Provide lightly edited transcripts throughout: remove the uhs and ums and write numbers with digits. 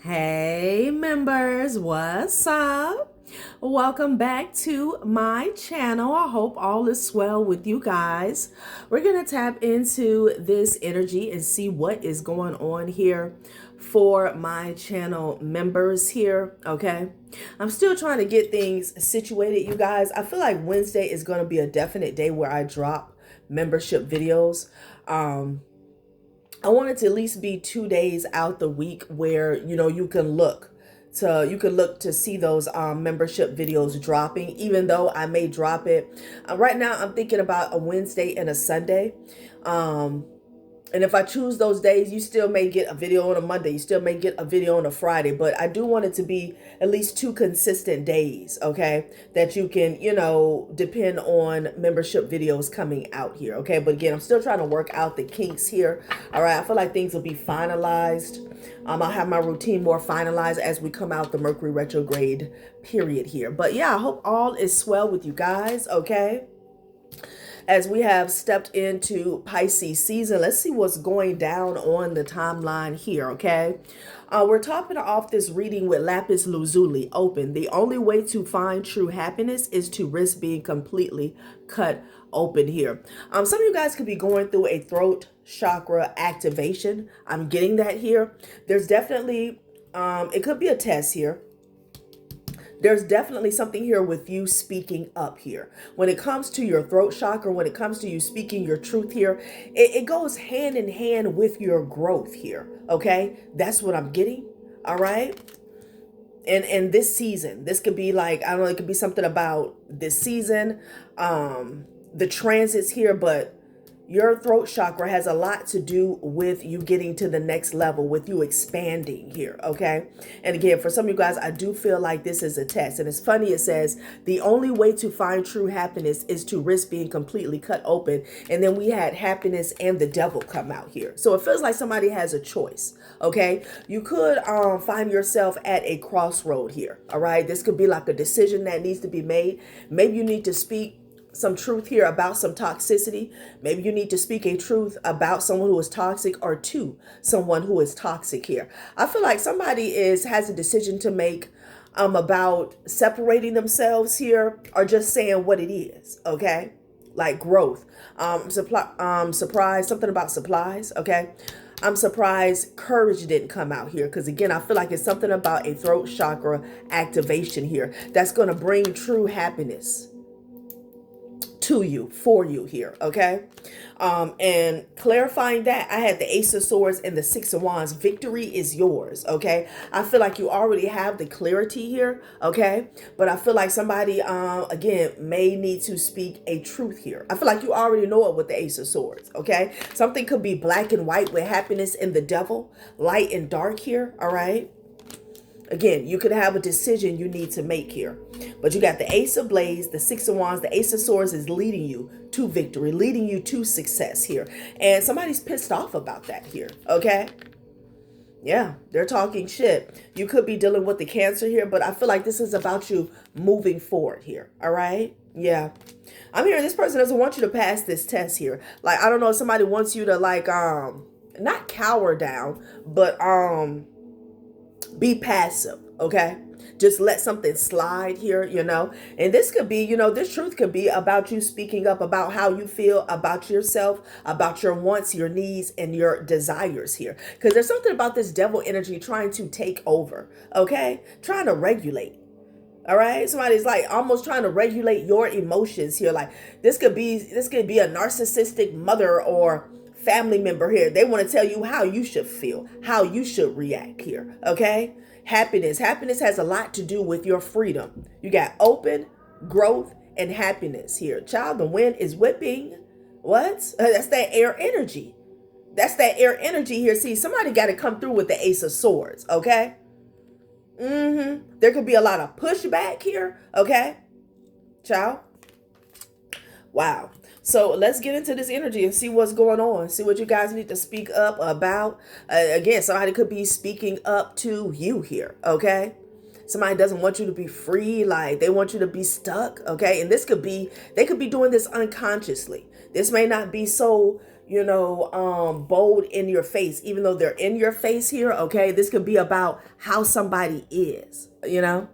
Hey members, what's up? Welcome back to my channel. I hope all is well with you guys. We're going to tap into this energy and see what is going on here for my channel members here, okay? I'm still trying to get things situated, you guys. I feel like Wednesday is going to be a definite day where I drop membership videos. I want it to at least be 2 days out the week where, you can look to see those membership videos dropping, even though I may drop it. Right now, I'm thinking about a Wednesday and a Sunday. And if I choose those days, you still may get a video on a Monday. You still may get a video on a Friday. But I do want it to be at least 2 consistent days, okay? That you can, depend on membership videos coming out here, okay? But again, I'm still trying to work out the kinks here. All right, I feel like things will be finalized. I'll have my routine more finalized as we come out the Mercury retrograde period here. But yeah, I hope all is well with you guys, okay? As we have stepped into Pisces season, let's see what's going down on the timeline here, okay? We're topping off this reading with lapis lazuli open. The only way to find true happiness is to risk being completely cut open here. Some of you guys could be going through a throat chakra activation. I'm getting that here. There's definitely, it could be a test here. There's definitely something here with you speaking up here. When it comes to your throat chakra, when it comes to you speaking your truth here, it goes hand in hand with your growth here, okay? That's what I'm getting, all right? And this season, this could be like, I don't know, it could be something about this season, the transits here, but your throat chakra has a lot to do with you getting to the next level, with you expanding here, okay? And again, for some of you guys, I do feel like this is a test. And it's funny, it says, the only way to find true happiness is to risk being completely cut open. And then we had happiness and the devil come out here. So it feels like somebody has a choice, okay? You could find yourself at a crossroad here, all right? This could be like a decision that needs to be made. Maybe you need to speak some truth here about some toxicity. Maybe you need to speak a truth about someone who is toxic or to someone who is toxic here. I feel like somebody has a decision to make about separating themselves here or just saying what it is, okay? Like growth. Surprise, something about supplies, okay? I'm surprised courage didn't come out here because, again, I feel like it's something about a throat chakra activation here that's going to bring true happiness to you, for you here, okay? And clarifying that, I had the Ace of Swords and the Six of Wands. Victory is yours, okay? I feel like you already have the clarity here, okay? But I feel like somebody, again, may need to speak a truth here. I feel like you already know it with the Ace of Swords, okay? Something could be black and white with happiness and the devil, light and dark here, all right? Again, you could have a decision you need to make here. But you got the Ace of Blades, the Six of Wands, the Ace of Swords is leading you to victory, leading you to success here. And somebody's pissed off about that here, okay? Yeah, they're talking shit. You could be dealing with the Cancer here, but I feel like this is about you moving forward here, all right? Yeah. I'm hearing this person doesn't want you to pass this test here. Like, I don't know if somebody wants you to, like, not cower down, but, be passive, okay? Just let something slide here, and this could be, this truth could be about you speaking up about how you feel about yourself, about your wants, your needs, and your desires here, because there's something about this devil energy trying to take over, okay? Trying to regulate. All right, somebody's like almost trying to regulate your emotions here. Like this could be a narcissistic mother or family member here. They want to tell you how you should feel, how you should react here, okay? Happiness has a lot to do with your freedom. You got open, growth, and happiness here. Child, the wind is whipping. What? That's that air energy. That's that air energy here. See, somebody got to come through with the Ace of Swords, okay? There could be a lot of pushback here, okay? Child. Wow. So let's get into this energy and see what's going on. See what you guys need to speak up about. Again, somebody could be speaking up to you here, okay? Somebody doesn't want you to be free, like they want you to be stuck, okay? And this could be, they could be doing this unconsciously. This may not be so bold in your face, even though they're in your face here. Okay. This could be about how somebody is, and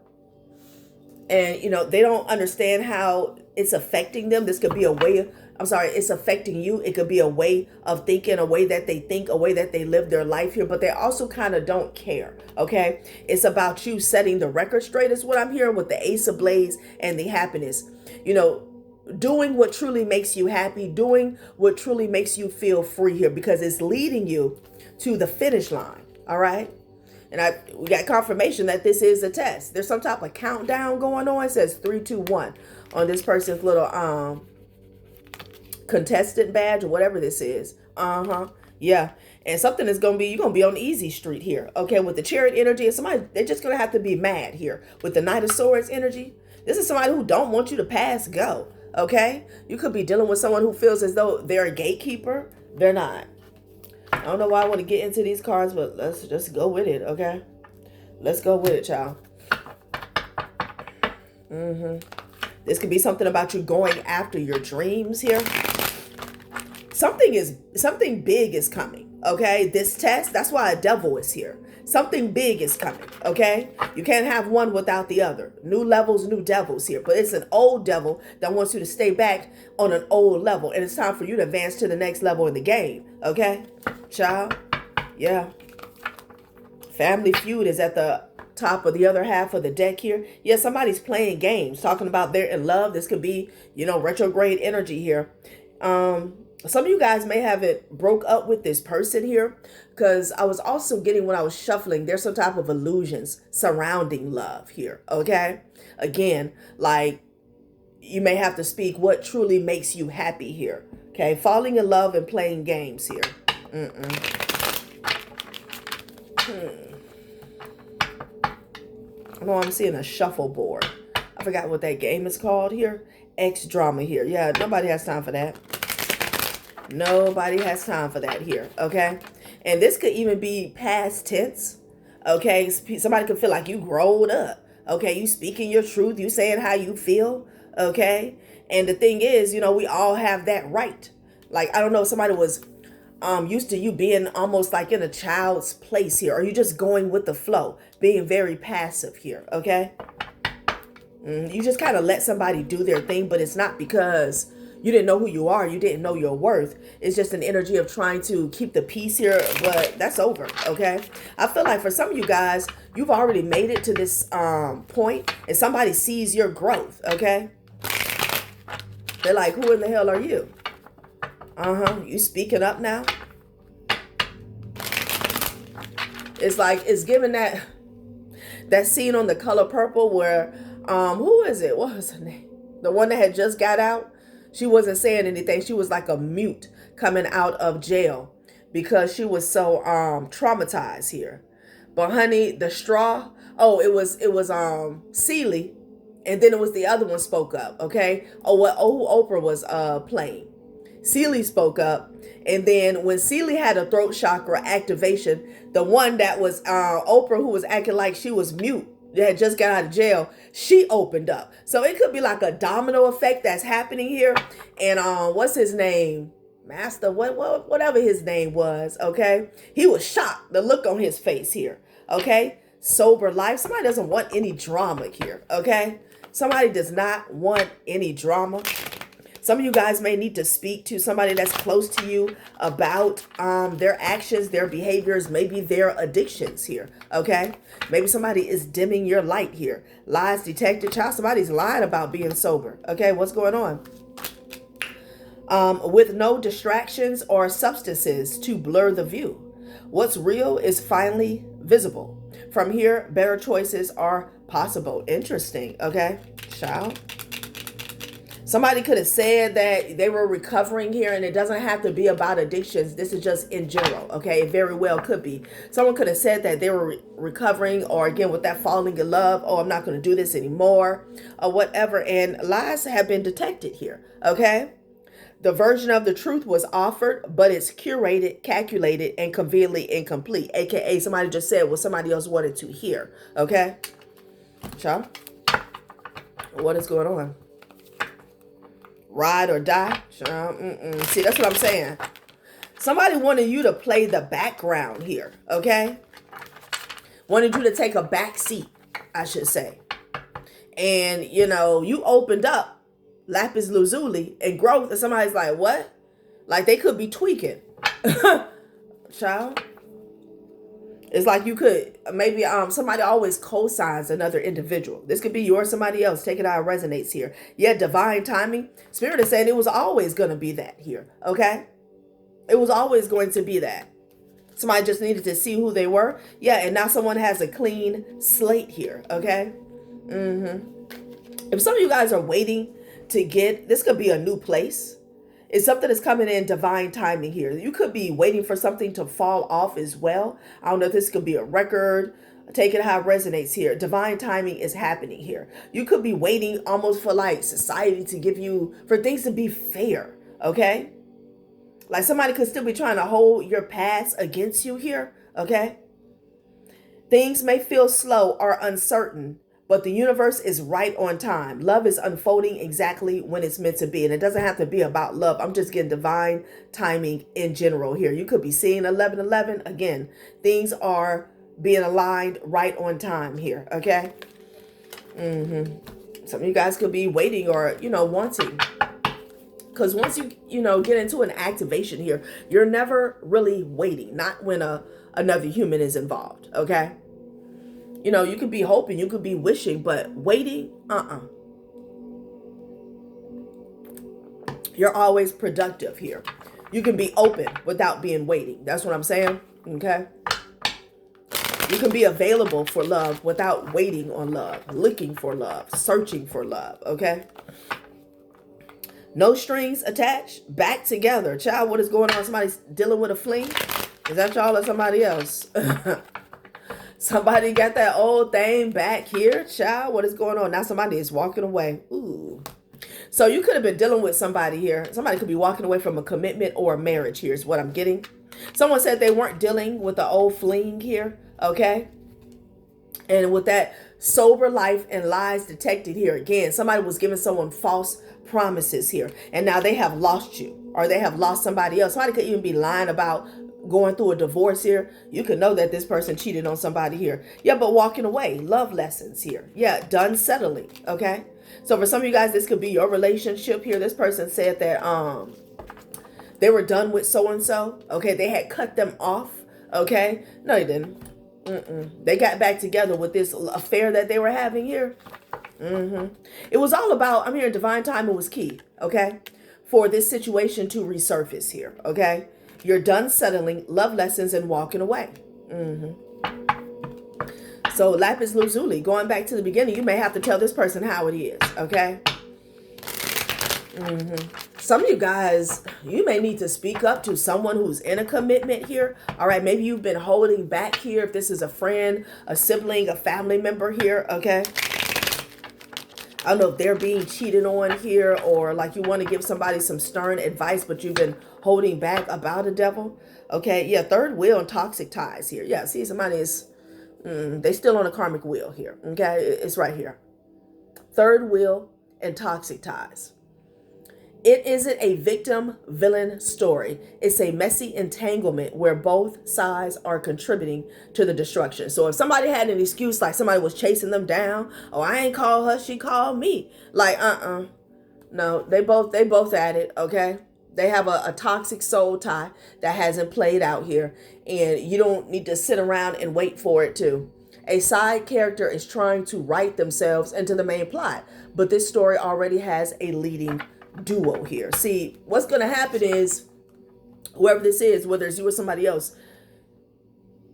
they don't understand how it's affecting them. This could be a way of, I'm sorry, it's affecting you. It could be a way of thinking, a way that they think, a way that they live their life here, but they also kind of don't care. Okay. It's about you setting the record straight is what I'm hearing with the Ace of Blades and the happiness, doing what truly makes you happy, doing what truly makes you feel free here, because it's leading you to the finish line. All right. And we got confirmation that this is a test. There's some type of countdown going on. It says 3, 2, 1 on this person's little contestant badge or whatever this is. Yeah. And something is going to be, you're going to be on easy street here. Okay. With the Chariot energy, and somebody, they're just going to have to be mad here. With the Knight of Swords energy, this is somebody who don't want you to pass go. Okay. You could be dealing with someone who feels as though they're a gatekeeper. They're not. I don't know why I want to get into these cards, but let's just go with it, okay? Let's go with it, child. This could be something about you going after your dreams here. Something big is coming, okay? This test, that's why a devil is here. Something big is coming, okay? You can't have one without the other. New levels, new devils here. But it's an old devil that wants you to stay back on an old level. And it's time for you to advance to the next level in the game, okay? Child, yeah. Family feud is at the top of the other half of the deck here. Yeah, somebody's playing games, talking about they're in love. This could be, retrograde energy here. Some of you guys may have it broke up with this person here, because I was also getting, when I was shuffling, there's some type of illusions surrounding love here. Okay. Again, like you may have to speak what truly makes you happy here. Okay. Falling in love and playing games here. No, I'm seeing a shuffleboard. I forgot what that game is called here. X drama here. Yeah. Nobody has time for that. Nobody has time for that here, okay? And this could even be past tense, okay? Somebody could feel like you growed up, okay? You speaking your truth, you saying how you feel, okay? And the thing is, we all have that right. Like, I don't know if somebody was used to you being almost like in a child's place here, or you just going with the flow, being very passive here, okay? You just kind of let somebody do their thing, but it's not because you didn't know who you are. You didn't know your worth. It's just an energy of trying to keep the peace here, but that's over, okay? I feel like for some of you guys, you've already made it to this point, and somebody sees your growth, okay? They're like, who in the hell are you? You speaking up now? It's like, it's giving that scene on The Color Purple where, who is it? What was her name? The one that had just got out? She wasn't saying anything. She was like a mute coming out of jail because she was so traumatized here. But honey, the straw, it was Celie, and then it was the other one spoke up, okay? Who Oprah was playing. Celie spoke up, and then when Celie had a throat chakra activation, the one that was Oprah, who was acting like she was mute, that had just got out of jail, she opened up. So it could be like a domino effect that's happening here. And what's his name? Master, whatever his name was, okay? He was shocked, the look on his face here, okay? Sober life. Somebody doesn't want any drama here, okay? Somebody does not want any drama. Some of you guys may need to speak to somebody that's close to you about their actions, their behaviors, maybe their addictions here, okay? Maybe somebody is dimming your light here. Lies detected. Child, somebody's lying about being sober, okay? What's going on? With no distractions or substances to blur the view. What's real is finally visible. From here, better choices are possible. Interesting, okay? Child. Somebody could have said that they were recovering here, and it doesn't have to be about addictions. This is just in general, okay? It very well could be. Someone could have said that they were recovering, or again, with that falling in love, I'm not going to do this anymore, or whatever. And lies have been detected here, okay? The version of the truth was offered, but it's curated, calculated, and conveniently incomplete, aka somebody just said what somebody else wanted to hear, okay? Child, what is going on? Ride or die. See, that's what I'm saying. Somebody wanted you to play the background here, okay? Wanted you to take a back seat, I should say. And, you know, you opened up lapis lazuli and growth, and somebody's like, what? Like they could be tweaking. Child. It's like you could, maybe somebody always co-signs another individual. This could be you or somebody else. Take it how it resonates here. Yeah, divine timing. Spirit is saying it was always going to be that here, okay? It was always going to be that. Somebody just needed to see who they were. Yeah, and now someone has a clean slate here, okay? If some of you guys are waiting to get, this could be a new place. It's something that's coming in divine timing here. You could be waiting for something to fall off as well. I don't know if this could be a record. Take it how it resonates here. Divine timing is happening here. You could be waiting almost for like society to give you, for things to be fair, okay? Like somebody could still be trying to hold your past against you here, okay? Things may feel slow or uncertain, but the universe is right on time. Love is unfolding exactly when it's meant to be. And it doesn't have to be about love. I'm just getting divine timing in general here. You could be seeing 11:11. Again, things are being aligned right on time here, okay? Some of you guys could be waiting or, you know, wanting. Because once you know, get into an activation here, you're never really waiting. Not when another human is involved, okay? You know, you could be hoping, you could be wishing, but waiting, You're always productive here. You can be open without being waiting. That's what I'm saying, okay? You can be available for love without waiting on love, looking for love, searching for love, okay? No strings attached, back together. Child, what is going on? Somebody's dealing with a fling? Is that y'all or somebody else? Somebody got that old thing back here, child. What is going on? Now somebody is walking away. Ooh. So you could have been dealing with somebody here. Somebody could be walking away from a commitment or a marriage here is what I'm getting. Someone said they weren't dealing with the old fling here, okay? And with that sober life and lies detected here, again, somebody was giving someone false promises here. And now they have lost you or they have lost somebody else. Somebody could even be lying about going through a divorce here. You can know that this person cheated on somebody here. Yeah, but walking away, love lessons here. Yeah, done settling, okay? So for some of you guys, this could be your relationship here. This person said that they were done with so-and-so, okay? They had cut them off, okay? No, they didn't. They got back together with this affair that they were having here. It was all about, I'm hearing divine timing was key, okay? For this situation to resurface here, okay? You're done settling, love lessons, and walking away. So lapis lazuli, going back to the beginning, you may have to tell this person how it is, okay? Some of you guys, you may need to speak up to someone who's in a commitment here. All right, maybe you've been holding back here. If this is a friend, a sibling, a family member here, okay? I don't know if they're being cheated on here or like you want to give somebody some stern advice, but you've been holding back about a devil. Okay, yeah, third wheel and toxic ties here. Yeah, see, somebody is, they still on a karmic wheel here. Okay, it's right here. Third wheel and toxic ties. It isn't a victim-villain story. It's a messy entanglement where both sides are contributing to the destruction. So if somebody had an excuse, like somebody was chasing them down, oh, I ain't call her, she called me. Like, no, they both at it, okay? They have a toxic soul tie that hasn't played out here, and you don't need to sit around and wait for it to. A side character is trying to write themselves into the main plot, but this story already has a leading duo here. See, what's going to happen is whoever this is, whether it's you or somebody else,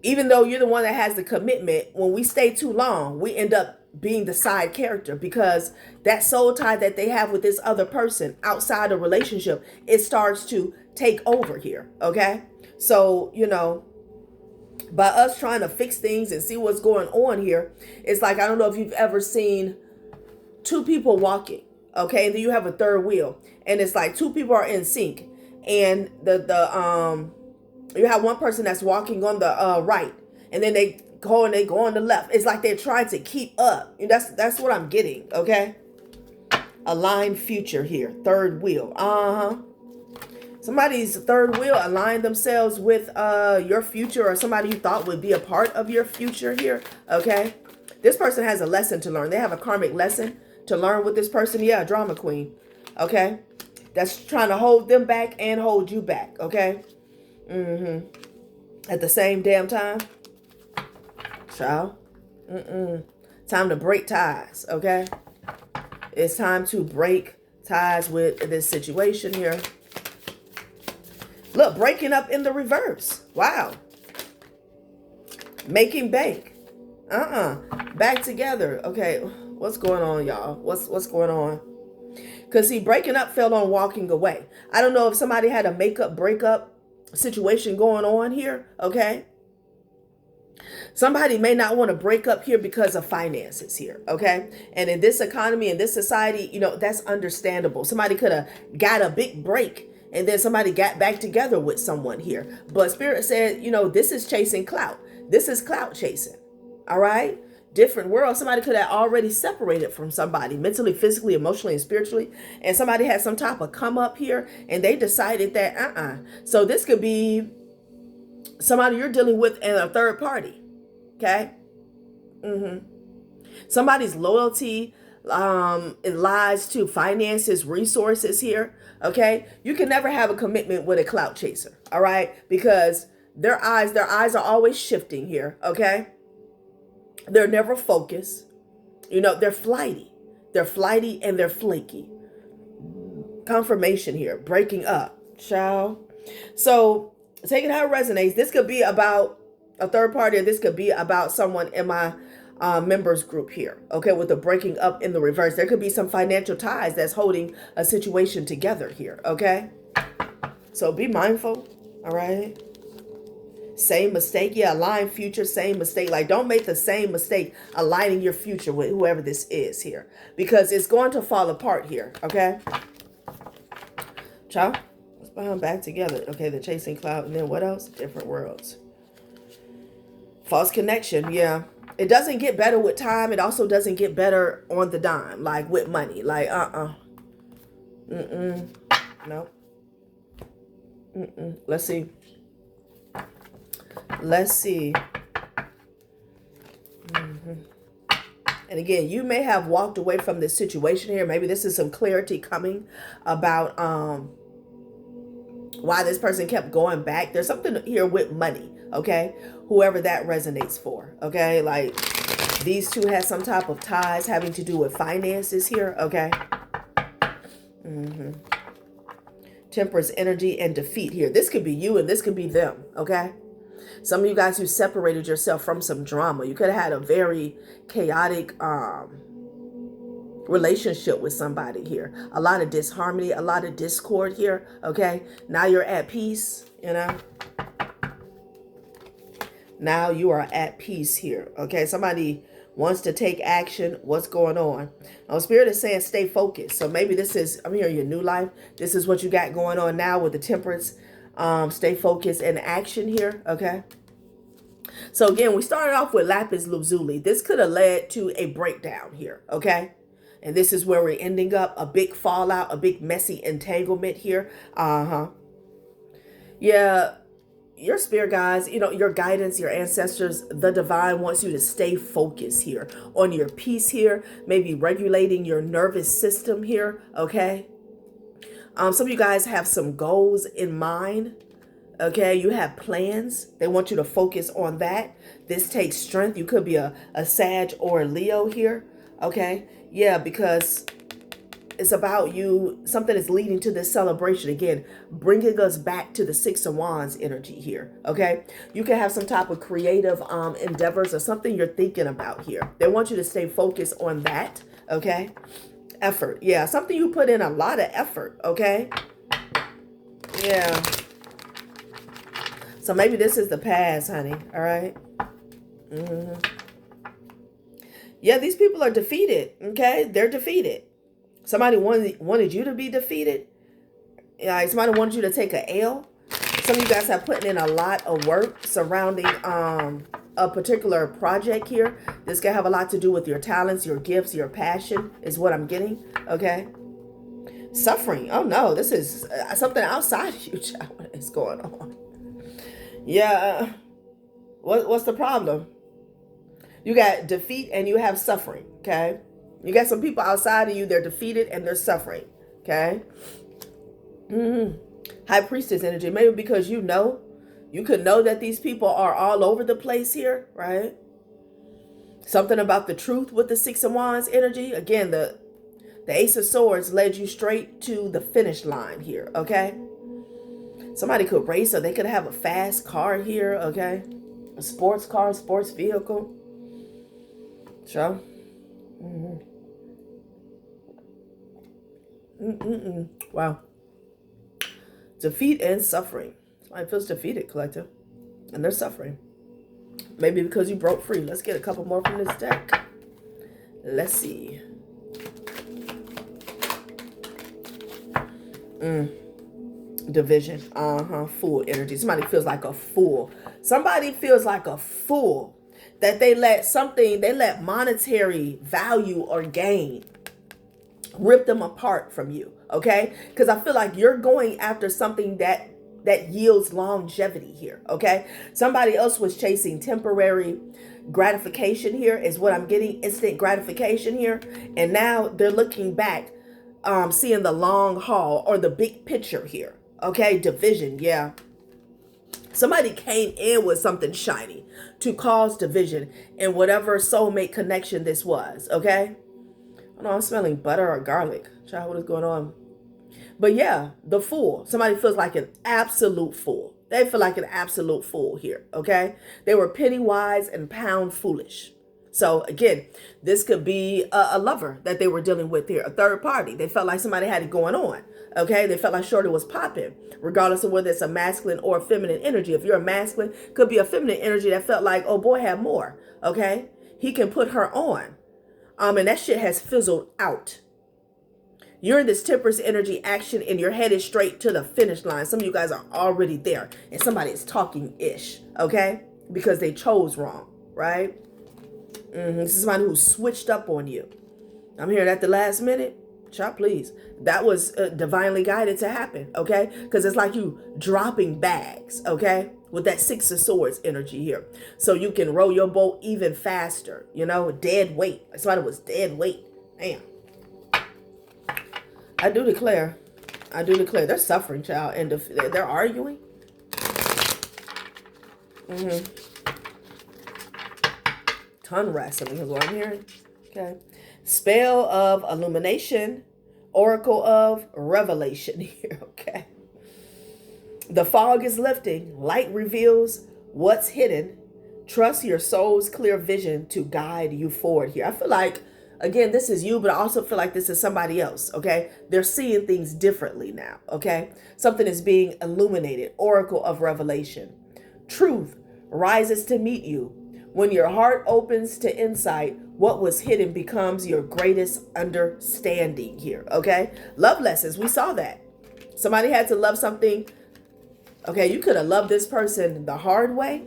even though you're the one that has the commitment, when we stay too long, we end up being the side character because that soul tie that they have with this other person outside a relationship, it starts to take over here. Okay. So, you know, by us trying to fix things and see what's going on here, it's like, I don't know if you've ever seen two people walking. Okay, and then you have a third wheel, and it's like two people are in sync, and you have one person that's walking on the right, and then they go on the left. It's like they're trying to keep up. And that's what I'm getting. Okay, aligned future here, third wheel. Somebody's third wheel aligned themselves with your future, or somebody you thought would be a part of your future here, okay? This person has a lesson to learn. They have a karmic lesson to learn with this person. Yeah, drama queen, okay? That's trying to hold them back and hold you back, okay? At the same damn time. Child. Time to break ties, okay? It's time to break ties with this situation here. Look, breaking up in the reverse. Wow. Making bank. Back together. Okay, what's going on, y'all? What's going on? Because, see, breaking up fell on walking away. I don't know if somebody had a breakup situation going on here, okay? Somebody may not want to break up here because of finances here, okay? And in this economy, in this society, you know, that's understandable. Somebody could have got a big break and then somebody got back together with someone here. But Spirit said, you know, this is chasing clout. This is clout chasing, all right? Different world. Somebody could have already separated from somebody mentally, physically, emotionally, and spiritually. And somebody had some type of come up here and they decided that, So this could be somebody you're dealing with and a third party. Okay. Somebody's loyalty it lies to finances, resources here. Okay. You can never have a commitment with a clout chaser. All right. Because their eyes are always shifting here. Okay. They're never focused. You know, they're flighty. They're flighty and they're flaky. Confirmation here. Breaking up. Child. So take it how it resonates. This could be about a third party, or this could be about someone in my members group here, okay, with the breaking up in the reverse. There could be some financial ties that's holding a situation together here, okay? So be mindful, all right? Same mistake, yeah, align future, same mistake. Like, don't make the same mistake aligning your future with whoever this is here, because it's going to fall apart here, okay? Ciao. Let's put them back together. Okay, the chasing cloud, and then what else? Different worlds. False connection, yeah. It doesn't get better with time. It also doesn't get better on the dime, like with money. Like, no. Let's see. And again, you may have walked away from this situation here. Maybe this is some clarity coming about why this person kept going back. There's something here with money, okay? Whoever that resonates for, okay? Like, these two had some type of ties having to do with finances here, okay? Temperance energy and defeat here. This could be you and this could be them, okay? Some of you guys who separated yourself from some drama. You could have had a very chaotic relationship with somebody here. A lot of disharmony, a lot of discord here, okay? Now you're at peace, you know? Now you are at peace here, okay? Somebody wants to take action. What's going on? Now, Spirit is saying stay focused. So maybe this is, I'm hearing your new life. This is what you got going on now with the temperance. Stay focused and action here, okay? So again, we started off with lapis lazuli. This could have led to a breakdown here, okay? And this is where we're ending up, a big fallout, a big messy entanglement here. Yeah, your spirit guides, you know, your guidance, your ancestors, the divine wants you to stay focused here on your peace here, maybe regulating your nervous system here, okay? Some of you guys have some goals in mind, okay? You have plans. They want you to focus on that. This takes strength. You could be a Sag or a Leo here, okay? Yeah, because it's about you. Something is leading to this celebration. Again, bringing us back to the Six of Wands energy here, okay? You can have some type of creative endeavors or something you're thinking about here. They want you to stay focused on that, okay? Effort, yeah, something you put in a lot of effort, okay? Yeah. So maybe this is the past, honey, all right? Yeah, these people are defeated, okay? They're defeated. Somebody wanted you to be defeated. Yeah, somebody wanted you to take an L. Some of you guys have put in a lot of work surrounding a particular project here. This can have a lot to do with your talents, your gifts, your passion is what I'm getting, okay? Suffering. Oh no, this is something outside of you, child. What is going on? Yeah. What's the problem? You got defeat and you have suffering. Okay. You got some people outside of you. They're defeated and they're suffering. Okay. High priestess energy. Maybe because you could know that these people are all over the place here, right? Something about the truth with the Six of Wands energy. Again, the Ace of Swords led you straight to the finish line here, okay? Somebody could race, or they could have a fast car here, okay? A sports car, sports vehicle. Sure. Wow. Defeat and suffering. Somebody feels defeated, collective. And they're suffering. Maybe because you broke free. Let's get a couple more from this deck. Let's see. Division. Fool energy. Somebody feels like a fool. Somebody feels like a fool that they let monetary value or gain rip them apart from you. Okay? Because I feel like you're going after something that yields longevity here. Okay? Somebody else was chasing temporary gratification here, is what I'm getting. Instant gratification here. And now they're looking back, seeing the long haul or the big picture here. Okay? Division. Yeah. Somebody came in with something shiny to cause division in whatever soulmate connection this was. Okay? I don't know, I'm smelling butter or garlic. Child, what is going on? But yeah, the fool. Somebody feels like an absolute fool. They feel like an absolute fool here, okay? They were penny wise and pound foolish. So again, this could be a lover that they were dealing with here, a third party. They felt like somebody had it going on, okay? They felt like shorty was popping, regardless of whether it's a masculine or a feminine energy. If you're a masculine, could be a feminine energy that felt like, oh boy, have more, okay? He can put her on. And that shit has fizzled out. You're in this Temperance energy action and you're headed straight to the finish line. Some of you guys are already there and somebody is talking-ish, okay? Because they chose wrong, right? This is somebody who switched up on you. I'm hearing at the last minute. Child, please. That was divinely guided to happen, okay? Because it's like you dropping bags, okay? With that Six of Swords energy here. So you can row your boat even faster, dead weight. Somebody was dead weight. Damn. I do declare they're suffering, child, and they're arguing. Ton wrestling is what I'm hearing. Okay. Spell of illumination, oracle of revelation here, okay? The fog is lifting. Light reveals what's hidden. Trust your soul's clear vision to guide you forward here. I feel like, again, this is you, but I also feel like this is somebody else, okay? They're seeing things differently now, okay? Something is being illuminated. Oracle of revelation. Truth rises to meet you. When your heart opens to insight, what was hidden becomes your greatest understanding here, okay? Love lessons, we saw that. Somebody had to love something. Okay, you could have loved this person the hard way,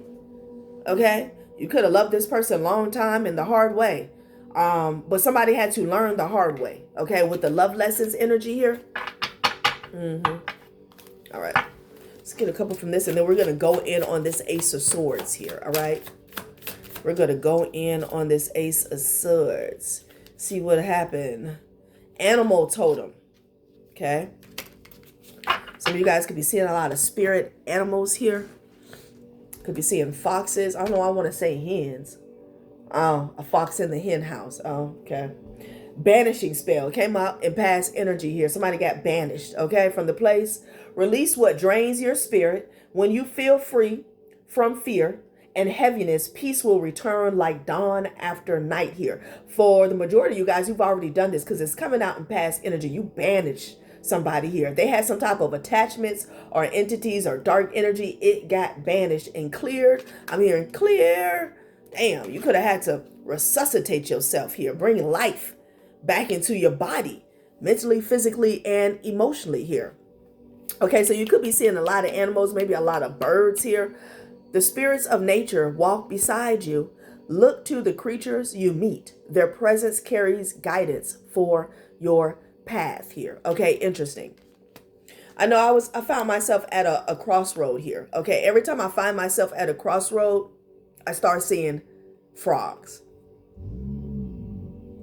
okay? You could have loved this person a long time in the hard way. But somebody had to learn the hard way, okay? With the love lessons energy here. All right. Let's get a couple from this, and then we're going to go in on this Ace of Swords here, all right? We're going to go in on this Ace of Swords. See what happened. Animal totem, okay? Some of you guys could be seeing a lot of spirit animals here. Could be seeing foxes. I don't know, I want to say hens. Oh, a fox in the hen house. Oh, okay. Banishing spell came up in past energy here. Somebody got banished, okay, from the place. Release what drains your spirit. When you feel free from fear and heaviness, peace will return like dawn after night here. For the majority of you guys, you've already done this because it's coming out in past energy. You banished somebody here. They had some type of attachments or entities or dark energy. It got banished and cleared. I'm hearing clear. Damn, you could have had to resuscitate yourself here. Bring life back into your body, mentally, physically, and emotionally here. Okay, so you could be seeing a lot of animals, maybe a lot of birds here. The spirits of nature walk beside you. Look to the creatures you meet. Their presence carries guidance for your path here. Okay, interesting. I know I found myself at a crossroad here. Okay, every time I find myself at a crossroad, I start seeing frogs.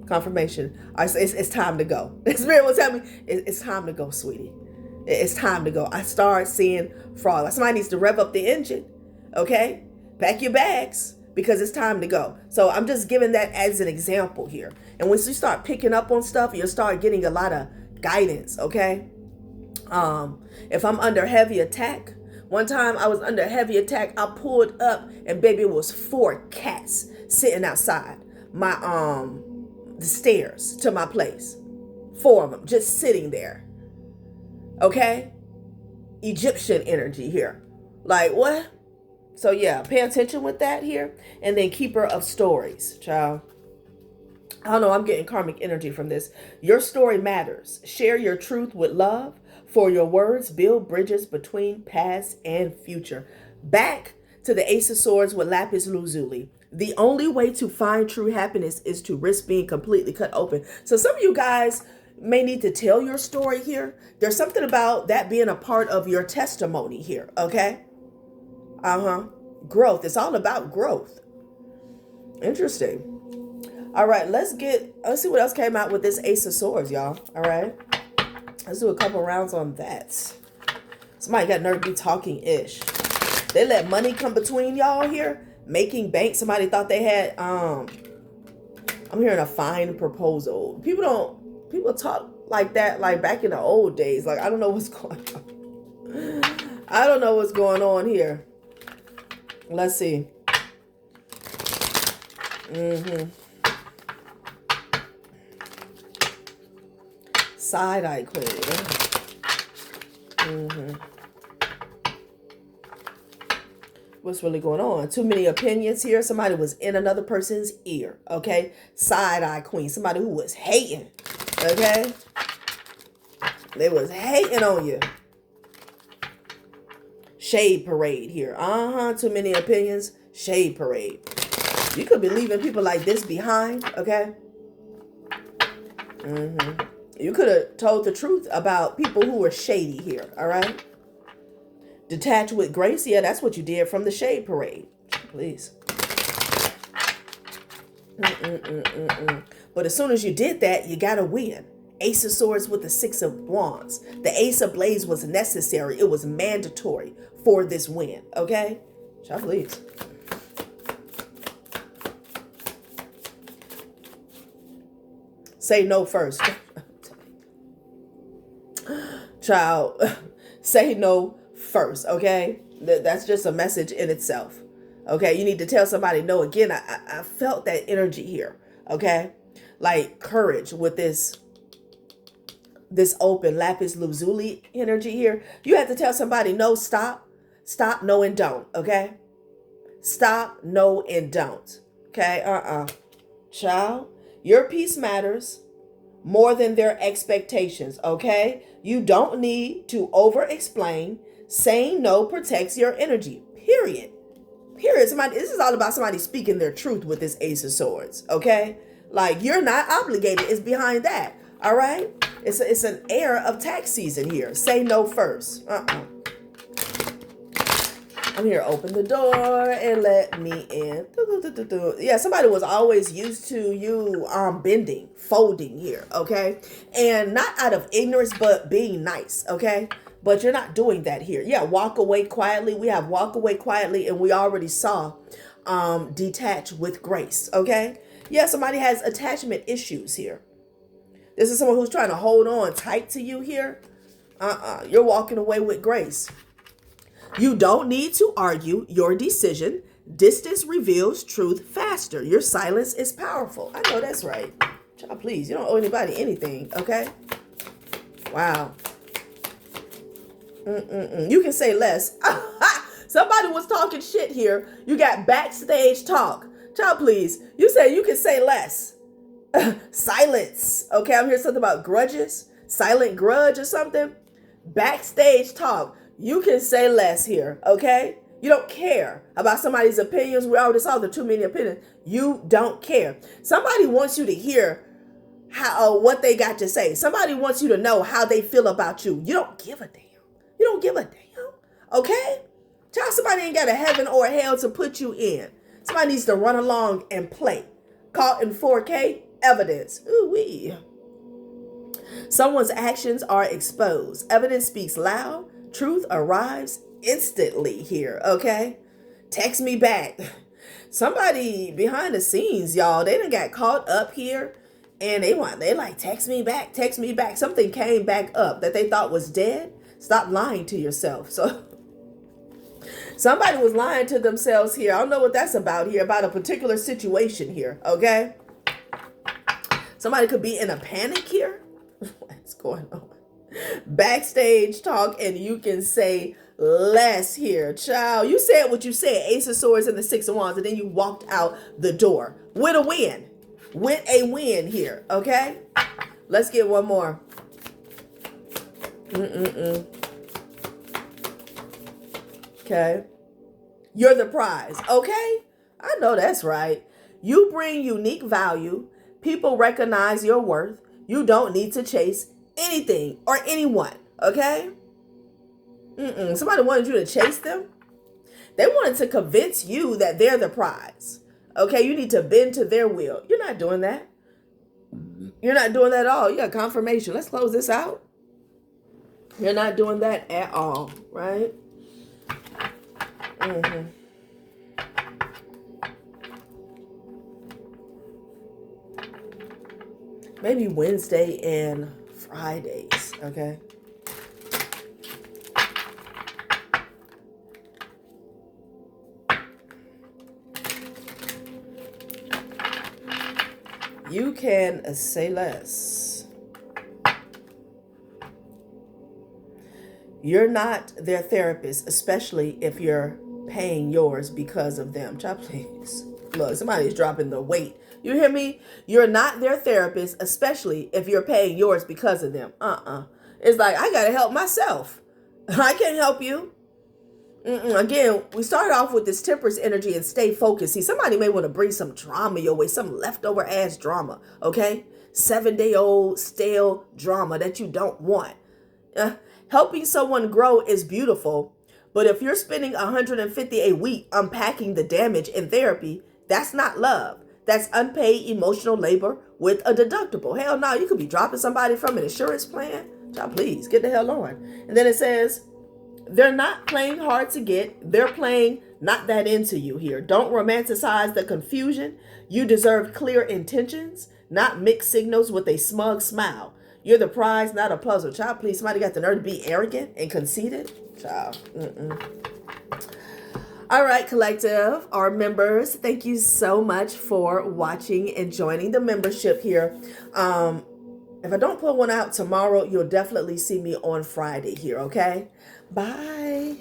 Confirmation. It's time to go. Spirit was telling me it's time to go, sweetie. It's time to go. I start seeing frogs. Somebody needs to rev up the engine. Okay, pack your bags because it's time to go. So I'm just giving that as an example here. And once you start picking up on stuff, you'll start getting a lot of guidance. Okay. If I'm under heavy attack, one time I was under heavy attack, I pulled up and baby, it was 4 cats sitting outside the stairs to my place. 4 of them just sitting there. Okay. Egyptian energy here. Like what? So yeah, pay attention with that here. And then keeper of stories, child. I don't know, I'm getting karmic energy from this. Your story matters. Share your truth with love. For your words build bridges between past and future. Back to the Ace of Swords with lapis lazuli. The only way to find true happiness is to risk being completely cut open. So some of you guys may need to tell your story here. There's something about that being a part of your testimony here, okay? Growth. It's all about growth. Interesting. All right, let's see what else came out with this Ace of Swords, y'all. All right. Let's do a couple rounds on that. Somebody got nerve to be talking ish. They let money come between y'all here. Making bank. Somebody thought they had, I'm hearing a fine proposal. People talk like that, like back in the old days. Like, I don't know what's going on. I don't know what's going on here. Let's see. Side-eye queen. What's really going on? Too many opinions here. Somebody was in another person's ear. Okay. Side-eye queen. Somebody who was hating. Okay. They was hating on you. Shade parade here. Too many opinions. Shade parade. You could be leaving people like this behind. Okay. You could have told the truth about people who were shady here, all right? Detach with grace. Yeah, that's what you did from the shade parade. Please. But as soon as you did that, you got to win. Ace of Swords with the 6 of Wands. The Ace of Blades was necessary. It was mandatory for this win, okay? Child, please. Say no first. Child, say no first, okay? That's just a message in itself, okay? You need to tell somebody no. Again, I felt that energy here, okay? Like courage with this open lapis lazuli energy here. You have to tell somebody no, stop, no, and don't, okay? Stop, no, and don't, okay? Child, your peace matters more than their expectations, okay? You don't need to over-explain. Saying no protects your energy, period. This is all about somebody speaking their truth with this Ace of Swords, okay? Like, you're not obligated. It's behind that, all right? It's an air of tax season here. Say no first. I'm here. Open the door and let me in. Yeah, somebody was always used to you bending, folding here, okay? And not out of ignorance, but being nice, okay? But you're not doing that here. Yeah, walk away quietly. We have walk away quietly, and we already saw detach with grace, okay? Yeah, somebody has attachment issues here. This is someone who's trying to hold on tight to you here. You're walking away with grace. You don't need to argue your decision. Distance reveals truth faster. Your silence is powerful. I know that's right. Child, please, you don't owe anybody anything, okay? Wow. You can say less. Somebody was talking shit here. You got backstage talk. Child, please. You say you can say less. Silence. Okay, I'm hearing something about grudges. Silent grudge or something. Backstage talk. You can say less here, okay? You don't care about somebody's opinions. We already saw the too many opinions. You don't care. Somebody wants you to hear how what they got to say. Somebody wants you to know how they feel about you. You don't give a damn. You don't give a damn. Okay? Tell somebody ain't got a heaven or a hell to put you in. Somebody needs to run along and play. Caught in 4K evidence. Ooh wee. Someone's actions are exposed. Evidence speaks loud. Truth arrives instantly here. Okay? Text me back. Somebody behind the scenes, y'all, they done got caught up here. And they like, text me back, text me back. Something came back up that they thought was dead. Stop lying to yourself. So somebody was lying to themselves here. I don't know what that's about here, about a particular situation here, okay? Somebody could be in a panic here. What's going on? Backstage talk, and you can say less here. Child, you said what you said. Ace of Swords and the Six of Wands, and then you walked out the door with a win. With a win here, okay? Let's get one more. Okay. You're the prize, okay? I know that's right. You bring unique value. People recognize your worth. You don't need to chase anything or anyone, okay? Somebody wanted you to chase them. They wanted to convince you that they're the prize. Okay, you need to bend to their will. You're not doing that. You're not doing that at all. You got confirmation. Let's close this out. You're not doing that at all, right? Maybe Wednesday and Fridays, okay? You can say less. You're not their therapist, especially if you're paying yours because of them. Child, please. Look, somebody's dropping the weight. You hear me? You're not their therapist, especially if you're paying yours because of them. It's like, I got to help myself. I can't help you. Again, we started off with this Temperance energy and stay focused. See, somebody may want to bring some drama your way, some leftover ass drama, okay? 7-day-old stale drama that you don't want. Helping someone grow is beautiful, but if you're spending $150 a week unpacking the damage in therapy, that's not love. That's unpaid emotional labor with a deductible. Hell no, you could be dropping somebody from an insurance plan. Child, please, get the hell on. And then it says, they're not playing hard to get. They're playing not that into you here. Don't romanticize the confusion. You deserve clear intentions, not mixed signals with a smug smile. You're the prize, not a puzzle. Child, please, somebody got the nerve to be arrogant and conceited? Child, All right, collective, our members, thank you so much for watching and joining the membership here. If I don't put one out tomorrow, you'll definitely see me on Friday here, okay? Bye.